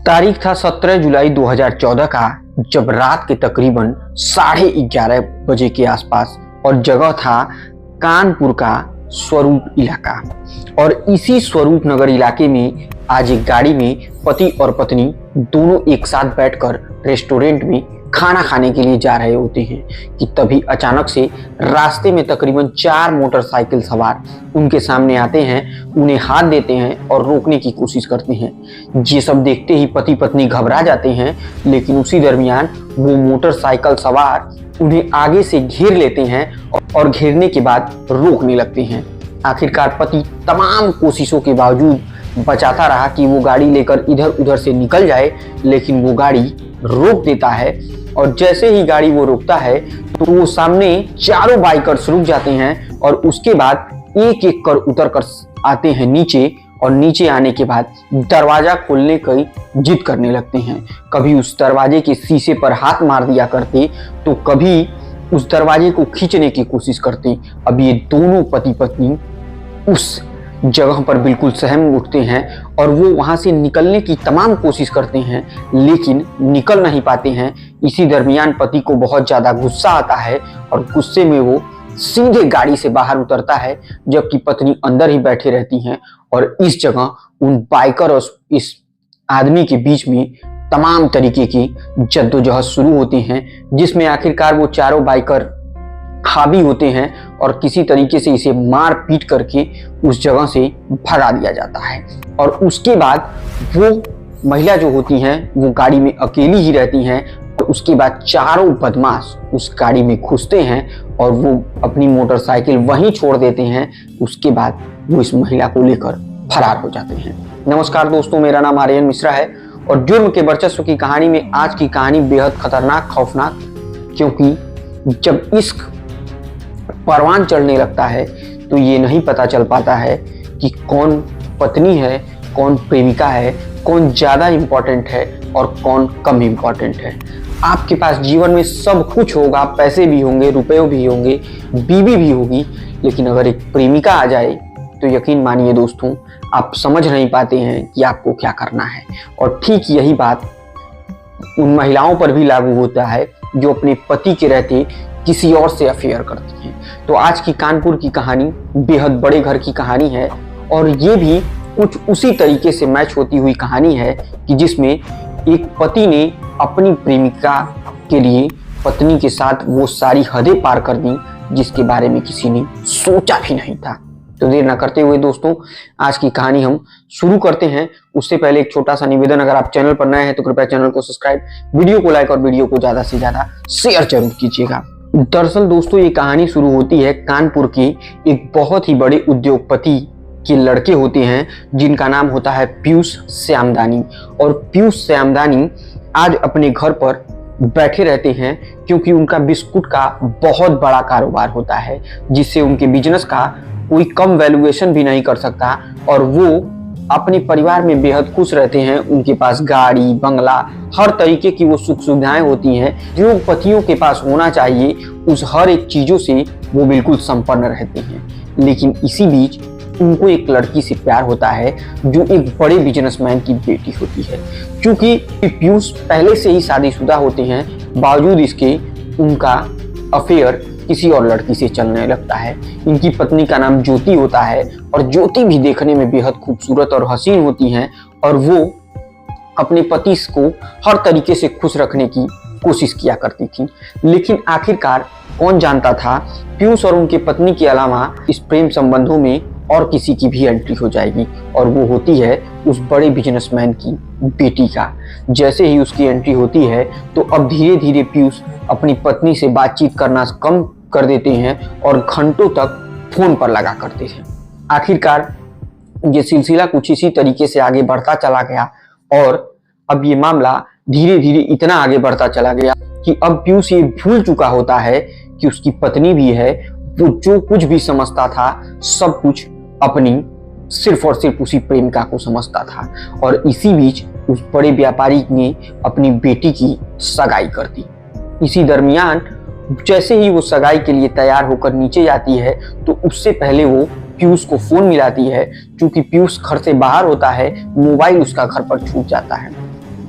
तारीख था 17 जुलाई 2014 का, जब रात के तकरीबन 11:30 बजे के आसपास और जगह था कानपुर का स्वरूप इलाका। और इसी स्वरूप नगर इलाके में आज एक गाड़ी में पति और पत्नी दोनों एक साथ बैठकर रेस्टोरेंट में खाना खाने के लिए जा रहे होते हैं कि तभी अचानक से रास्ते में तकरीबन 4 मोटरसाइकिल सवार उनके सामने आते हैं, उन्हें हाथ देते हैं और रोकने की कोशिश करते हैं। ये सब देखते ही पति पत्नी घबरा जाते हैं, लेकिन उसी दरमियान वो मोटरसाइकिल सवार उन्हें आगे से घेर लेते हैं और घेरने के बाद रोकने लगते हैं। आखिरकार पति तमाम कोशिशों के बावजूद बचाता रहा कि वो गाड़ी लेकर इधर उधर से निकल जाए, लेकिन वो गाड़ी रोक देता है। और जैसे ही गाड़ी वो रोकता है तो वो सामने चारों बाइकर्स रुक जाते हैं और उसके बाद एक एक कर उतर कर आते हैं नीचे, और नीचे आने के बाद दरवाजा खोलने की जिद करने लगते हैं। कभी उस दरवाजे के शीशे पर हाथ मार दिया करते तो कभी उस दरवाजे को खींचने की कोशिश करते। अब ये दोनों पति पत्नी उस जगह पर बिल्कुल सहम उठते हैं और वो वहां से निकलने की तमाम कोशिश करते हैं, लेकिन निकल नहीं पाते हैं। इसी दरमियान पति को बहुत ज्यादा गुस्सा आता है और गुस्से में वो सीधे गाड़ी से बाहर उतरता है, जबकि पत्नी अंदर ही बैठे रहती हैं। और इस जगह उन बाइकर और इस आदमी के बीच में तमाम तरीके की जद्दोजहद शुरू होती हैं, जिसमें आखिरकार वो चारों बाइकर हावी होते हैं और किसी तरीके से इसे मार पीट करके उस जगह से भगा दिया जाता है। और उसके बाद वो महिला जो होती हैं वो गाड़ी में अकेली ही रहती हैं। और उसके बाद चारों बदमाश उस गाड़ी में घुसते हैं और वो अपनी मोटरसाइकिल वहीं छोड़ देते हैं। उसके बाद वो इस महिला को लेकर फरार हो जाते हैं। नमस्कार दोस्तों, मेरा नाम आर्यन मिश्रा है और जुर्म के वर्चस्व की कहानी में आज की कहानी बेहद खतरनाक, खौफनाक, क्योंकि जब इश्क परवान चढ़ने लगता है तो ये नहीं पता चल पाता है कि कौन पत्नी है, कौन प्रेमिका है, कौन ज्यादा इम्पोर्टेंट है और कौन कम इम्पोर्टेंट है। आपके पास जीवन में सब कुछ होगा, पैसे भी होंगे, रुपए भी होंगे, बीवी भी होगी, लेकिन अगर एक प्रेमिका आ जाए तो यकीन मानिए दोस्तों, आप समझ नहीं पाते हैं कि आपको क्या करना है। और ठीक यही बात उन महिलाओं पर भी लागू होता है जो अपने पति के रहते किसी और से अफेयर करती हैं। तो आज की कानपुर की कहानी बेहद बड़े घर की कहानी है और ये भी कुछ उसी तरीके से मैच होती हुई कहानी है कि जिसमें एक पति ने अपनी प्रेमिका के लिए पत्नी के साथ वो सारी हदें पार कर दी जिसके बारे में किसी ने सोचा भी नहीं था। तो देर न करते हुए दोस्तों, आज की कहानी हम शुरू करते हैं। उससे पहले एक छोटा सा निवेदन, अगर आप चैनल पर नए हैं तो कृपया चैनल को सब्सक्राइब, वीडियो को लाइक और वीडियो को ज्यादा से ज्यादा शेयर जरूर कीजिएगा। दरअसल दोस्तों, ये कहानी शुरू होती है कानपुर के एक बहुत ही बड़े उद्योगपति के लड़के होते हैं जिनका नाम होता है पीयूष श्यामदानी। और पीयूष श्यामदानी आज अपने घर पर बैठे रहते हैं क्योंकि उनका बिस्कुट का बहुत बड़ा कारोबार होता है, जिससे उनके बिजनेस का कोई कम वैल्यूएशन भी नहीं कर सकता। और वो अपने परिवार में बेहद खुश रहते हैं। उनके पास गाड़ी, बंगला, हर तरीके की वो सुख सुविधाएं होती हैं जो पतियों के पास होना चाहिए। उस हर एक चीजों से वो बिल्कुल संपन्न रहते हैं। लेकिन इसी बीच उनको एक लड़की से प्यार होता है जो एक बड़े बिजनेसमैन की बेटी होती है। क्योंकि पीयूष पहले से ही शादीशुदा होते हैं, बावजूद इसके उनका अफेयर किसी और लड़की से चलने लगता है। इनकी पत्नी का नाम ज्योति होता है और ज्योति भी देखने में बेहद खूबसूरत और हसीन होती हैं और वो अपने पति को हर तरीके से खुश रखने की कोशिश किया करती थी। लेकिन आखिरकार कौन जानता था पीयूष और उनके पत्नी के अलावा इस प्रेम संबंधों में और किसी की भी एंट्री हो जाएगी, और वो होती है उस बड़े बिजनेसमैन की बेटी का। जैसे ही उसकी एंट्री होती है तो अब धीरे धीरे पीयूष अपनी पत्नी से बातचीत करना कम कर देते हैं और घंटों तक फोन पर लगा करते हैं। आखिरकार ये सिलसिला कुछ इसी तरीके से आगे बढ़ता चला गया और अब ये मामला धीरे धीरे इतना आगे बढ़ता चला गया कि अब पीयूष ये भूल चुका होता है कि उसकी पत्नी भी है। वो जो कुछ भी समझता था सब कुछ अपनी सिर्फ और सिर्फ उसी प्रेमिका को समझता था। और इसी बीच उस बड़े व्यापारी ने अपनी बेटी की सगाई कर दी। इसी दरमियान जैसे ही वो सगाई के लिए तैयार होकर नीचे जाती है तो उससे पहले वो पीयूष को फोन मिलाती है। क्योंकि पीयूष घर से बाहर होता है, मोबाइल उसका घर पर छूट जाता है।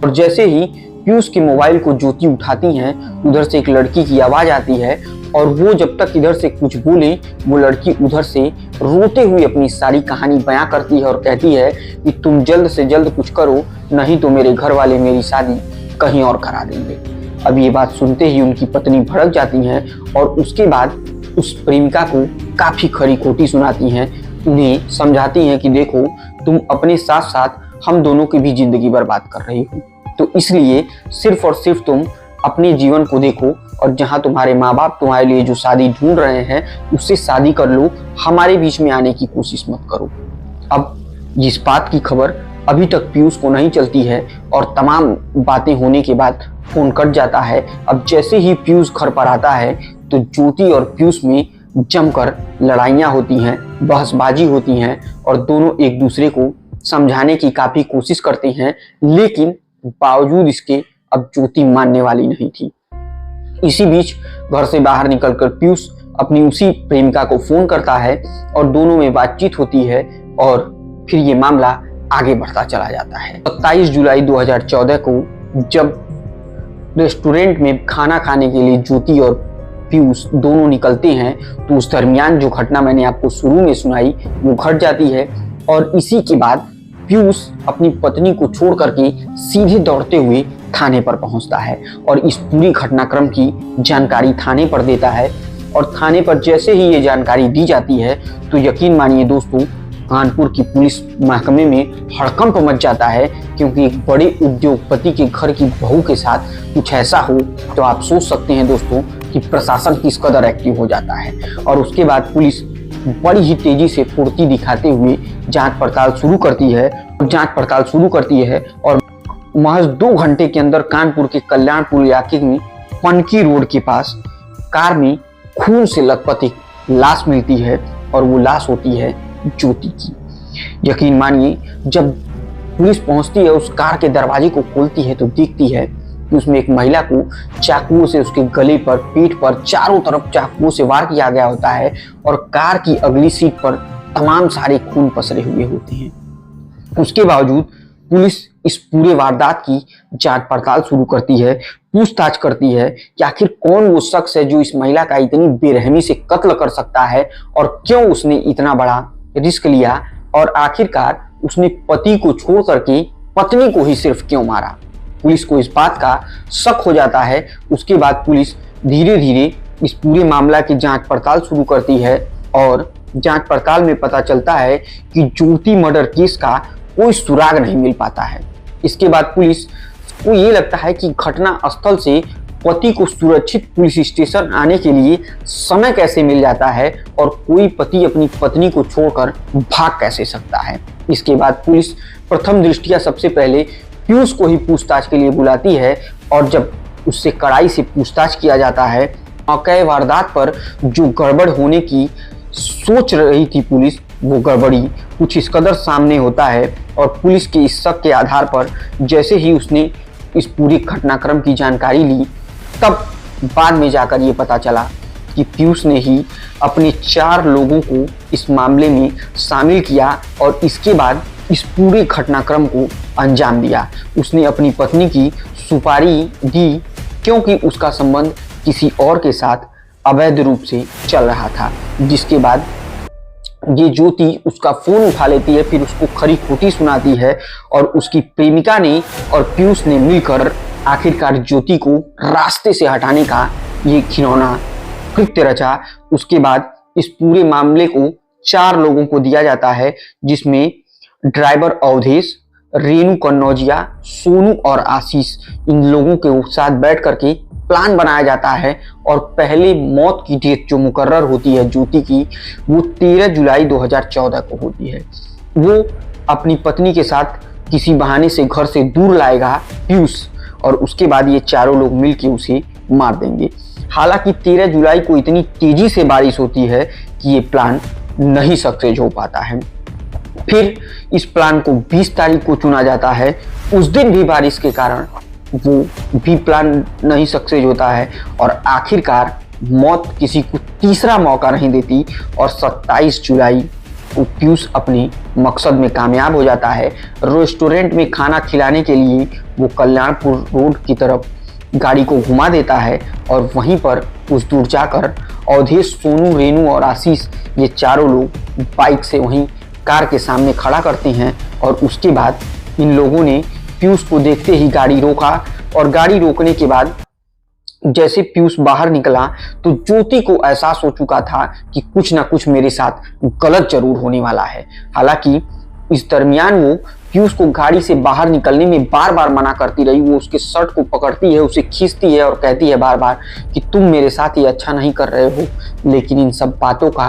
और जैसे ही पीयूष के मोबाइल को ज्योति उठाती हैं, उधर से एक लड़की की आवाज आती है और वो जब तक इधर से कुछ बोले, वो लड़की उधर से रोते हुए अपनी सारी कहानी बयां करती है और कहती है कि तुम जल्द से जल्द कुछ करो, नहीं तो मेरे घर वाले मेरी शादी कहीं और करा देंगे। अब ये बात सुनते ही उनकी पत्नी भड़क जाती हैं और उसके बाद उस प्रेमिका को काफी खरी खोटी सुनाती हैं, उन्हें समझाती हैं कि देखो, तुम अपने साथ साथ हम दोनों की भी जिंदगी बर्बाद कर रही हो, तो इसलिए सिर्फ और सिर्फ तुम अपने जीवन को देखो और जहां तुम्हारे माँ बाप तुम्हारे लिए जो शादी ढूंढ रहे हैं उससे शादी कर लो, हमारे बीच में आने की कोशिश मत करो। अब इस बात की खबर अभी तक पीयूष को नहीं चलती है और तमाम बातें होने के बाद फोन कट जाता है। अब जैसे ही पीयूष घर पर आता है तो ज्योति और पीयूष में जमकर लड़ाइयाँ होती हैं, बहसबाजी होती हैं और दोनों एक दूसरे को समझाने की काफी कोशिश करते हैं, लेकिन बावजूद इसके अब ज्योति मानने वाली नहीं थी। इसी बीच घर से बाहर निकलकर पीयूष अपनी उसी प्रेमिका को फोन करता है और दोनों में बातचीत होती है और फिर ये मामला आगे बढ़ता चला जाता है। 27 जुलाई 2014 को जब रेस्टोरेंट में खाना खाने के लिए ज्योति और पीयूष दोनों निकलते हैं तो उस दरमियान जो घटना मैंने आपको शुरू में सुनाई वो घट जाती है और इसी के बाद पीयूष अपनी पत्नी को छोड़ करके सीधे दौड़ते हुए थाने पर पहुंचता है और इस पूरी घटनाक्रम की जानकारी थाने पर देता है। और थाने पर जैसे ही ये जानकारी दी जाती है तो यकीन मानिए दोस्तों, कानपुर की पुलिस महकमे में हड़कंप मच जाता है, क्योंकि एक बड़े उद्योगपति के घर की बहू के साथ कुछ ऐसा हो तो आप सोच सकते हैं दोस्तों कि प्रशासन किस कदर एक्टिव हो जाता है। और उसके बाद पुलिस बड़ी ही तेजी से फुर्ती दिखाते हुए जांच पड़ताल शुरू करती है और महज 2 घंटे के अंदर कानपुर के कल्याणपुर इलाके में पनकी रोड के पास कार में खून से लथपथ एक लाश मिलती है और वो लाश होती है ज्योति की। यकीन मानिए, जब पुलिस पहुंचती है, उस कार के दरवाजे को खोलती है तो देखती है कि उसमें एक महिला को चाकुओं से उसके गले पर, पीठ पर, चारों तरफ चाकुओं से वार किया गया होता है और कार की अगली सीट पर तमाम सारे खून पसरे हुए होते हैं। उसके बावजूद पुलिस इस पूरे वारदात की जांच पड़ताल शुरू करती है, पूछताछ करती है कि आखिर कौन वो शख्स है जो इस महिला का इतनी बेरहमी से कत्ल कर सकता है और क्यों उसने इतना बड़ा रिस्क लिया और आखिरकार उसने पति को छोड़ करके पत्नी को ही सिर्फ क्यों मारा। पुलिस को इस बात का शक हो जाता है। उसके बाद पुलिस धीरे धीरे इस पूरे मामला की जांच पड़ताल शुरू करती है और जांच पड़ताल में पता चलता है कि ज्योति मर्डर केस का कोई सुराग नहीं मिल पाता है। इसके बाद पुलिस को ये लगता है कि घटना स्थल से पति को सुरक्षित पुलिस स्टेशन आने के लिए समय कैसे मिल जाता है और कोई पति अपनी पत्नी को छोड़कर भाग कैसे सकता है। इसके बाद पुलिस प्रथम दृष्टिया सबसे पहले पीयूष को ही पूछताछ के लिए बुलाती है और जब उससे कड़ाई से पूछताछ किया जाता है, मौके वारदात पर जो गड़बड़ होने की सोच रही थी पुलिस, वो गड़बड़ी कुछ इस कदर सामने होता है और पुलिस के इस शक के आधार पर जैसे ही उसने इस पूरी घटनाक्रम की जानकारी ली, तब बाद में जाकर ये पता चला कि पीयूष ने ही अपने 4 लोगों को इस मामले में शामिल किया और इसके बाद इस पूरे घटनाक्रम को अंजाम दिया। उसने अपनी पत्नी की सुपारी दी क्योंकि उसका संबंध किसी और के साथ अवैध रूप से चल रहा था, जिसके बाद ये ज्योति उसका फोन उठा लेती है, फिर उसको खरी खोटी सुनाती है और उसकी प्रेमिका ने और पीयूष ने मिलकर आखिरकार ज्योति को रास्ते से हटाने का ये घिनौना कृत्य रचा। उसके बाद इस पूरे मामले को 4 लोगों को दिया जाता है, जिसमें ड्राइवर अवधेश, रेणु कन्नौजिया, सोनू और आशीष, इन लोगों के साथ बैठ करके प्लान बनाया जाता है और पहले मौत की डेट जो मुकर्रर होती है ज्योति की, वो 13 जुलाई 2014 को होती है। वो अपनी पत्नी के साथ किसी बहाने से घर से दूर लाएगा पीयूष और उसके बाद ये चारों लोग मिलकर उसे मार देंगे। हालांकि 13 जुलाई को इतनी तेजी से बारिश होती है कि ये प्लान नहीं सक्सेस हो पाता है। फिर इस प्लान को 20 तारीख को चुना जाता है। उस दिन भी बारिश के कारण वो भी प्लान नहीं सक्सेस होता है और आखिरकार मौत किसी को तीसरा मौका नहीं देती और 27 जुलाई पीयूष अपने मकसद में कामयाब हो जाता है। रेस्टोरेंट में खाना खिलाने के लिए वो कल्याणपुर रोड की तरफ गाड़ी को घुमा देता है और वहीं पर कुछ दूर जाकर अवधेश, सोनू, रेनू और आशीष ये चारों लोग बाइक से वहीं कार के सामने खड़ा करते हैं और उसके बाद इन लोगों ने पीयूष को देखते ही गाड़ी रोका और गाड़ी रोकने के बाद जैसे पीयूष बाहर निकला तो ज्योति को एहसास हो चुका था कि कुछ ना कुछ मेरे साथ गलत जरूर होने वाला है। हालांकि इस दरमियान वो पीयूष को गाड़ी से बाहर निकलने में बार बार मना करती रही। वो उसके शर्ट को पकड़ती है, उसे खींचती है और कहती है बार बार कि तुम मेरे साथ ये अच्छा नहीं कर रहे हो। लेकिन इन सब बातों का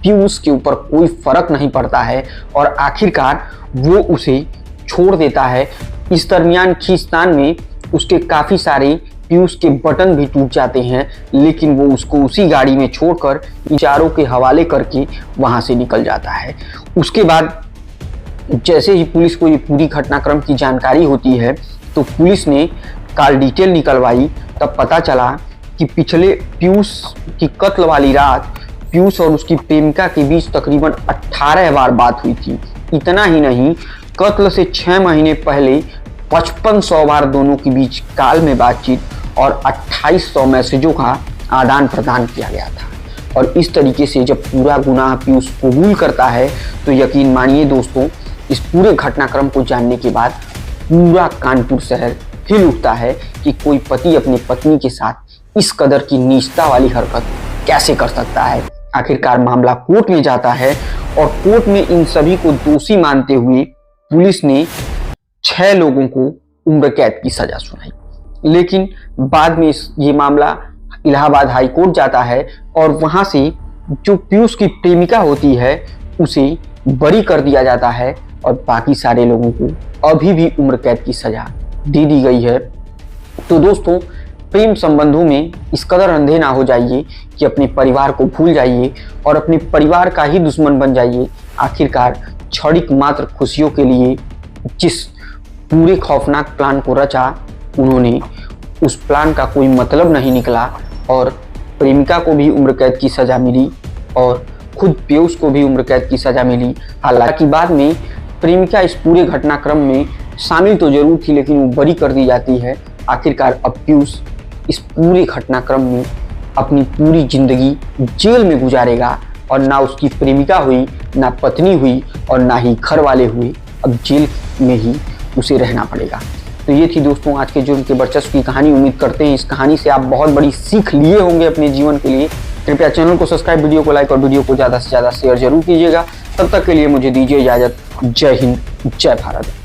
पीयूष के ऊपर कोई फर्क नहीं पड़ता है और आखिरकार वो उसे छोड़ देता है। इस दरमियान खींचतान में उसके काफी सारे पीयूष के बटन भी टूट जाते हैं, लेकिन वो उसको उसी गाड़ी में छोड़कर इन चारों के हवाले करके वहां से निकल जाता है। उसके बाद जैसे ही पुलिस को ये पूरी घटनाक्रम की जानकारी होती है तो पुलिस ने कॉल डिटेल निकलवाई। तब पता चला कि पिछले पीयूष की कत्ल वाली रात पीयूष और उसकी प्रेमिका के बीच तकरीबन 18 बार बात हुई थी। इतना ही नहीं, कत्ल से 6 महीने पहले 5500 बार दोनों के बीच कॉल में बातचीत और 2800 मैसेजों का आदान प्रदान किया गया था। और इस तरीके से जब पूरा गुनाह पीयूष कबूल करता है तो यकीन मानिए दोस्तों, इस पूरे घटनाक्रम को जानने के बाद पूरा कानपुर शहर हिल उठता है कि कोई पति अपनी पत्नी के साथ इस कदर की नीचता वाली हरकत कैसे कर सकता है। आखिरकार मामला कोर्ट में जाता है और कोर्ट में इन सभी को दोषी मानते हुए पुलिस ने 6 लोगों को उम्र कैद की सजा सुनाई। लेकिन बाद में ये मामला इलाहाबाद हाई कोर्ट जाता है और वहां से जो पीयूष की प्रेमिका होती है उसे बरी कर दिया जाता है और बाकी सारे लोगों को अभी भी उम्र कैद की सजा दे दी गई है। तो दोस्तों, प्रेम संबंधों में इस कदर अंधे ना हो जाइए कि अपने परिवार को भूल जाइए और अपने परिवार का ही दुश्मन बन जाइए। आखिरकार क्षणिक मात्र खुशियों के लिए जिस पूरे खौफनाक प्लान को रचा, उन्होंने उस प्लान का कोई मतलब नहीं निकला और प्रेमिका को भी उम्र कैद की सजा मिली और खुद पीयूष को भी उम्र कैद की सजा मिली। हालांकि बाद में प्रेमिका इस पूरे घटनाक्रम में शामिल तो जरूर थी, लेकिन वो बरी कर दी जाती है। आखिरकार अब पीयूष इस पूरे घटनाक्रम में अपनी पूरी जिंदगी जेल में गुजारेगा और ना उसकी प्रेमिका हुई, ना पत्नी हुई और ना ही घर वाले हुए। अब जेल में ही उसे रहना पड़ेगा। तो ये थी दोस्तों आज के जुर्म के वर्चस्व की कहानी। उम्मीद करते हैं इस कहानी से आप बहुत बड़ी सीख लिए होंगे अपने जीवन के लिए। कृपया चैनल को सब्सक्राइब, वीडियो को लाइक और वीडियो को ज़्यादा से ज़्यादा शेयर जरूर कीजिएगा। तब तक के लिए मुझे दीजिए इजाज़त। जय हिंद, जय भारत।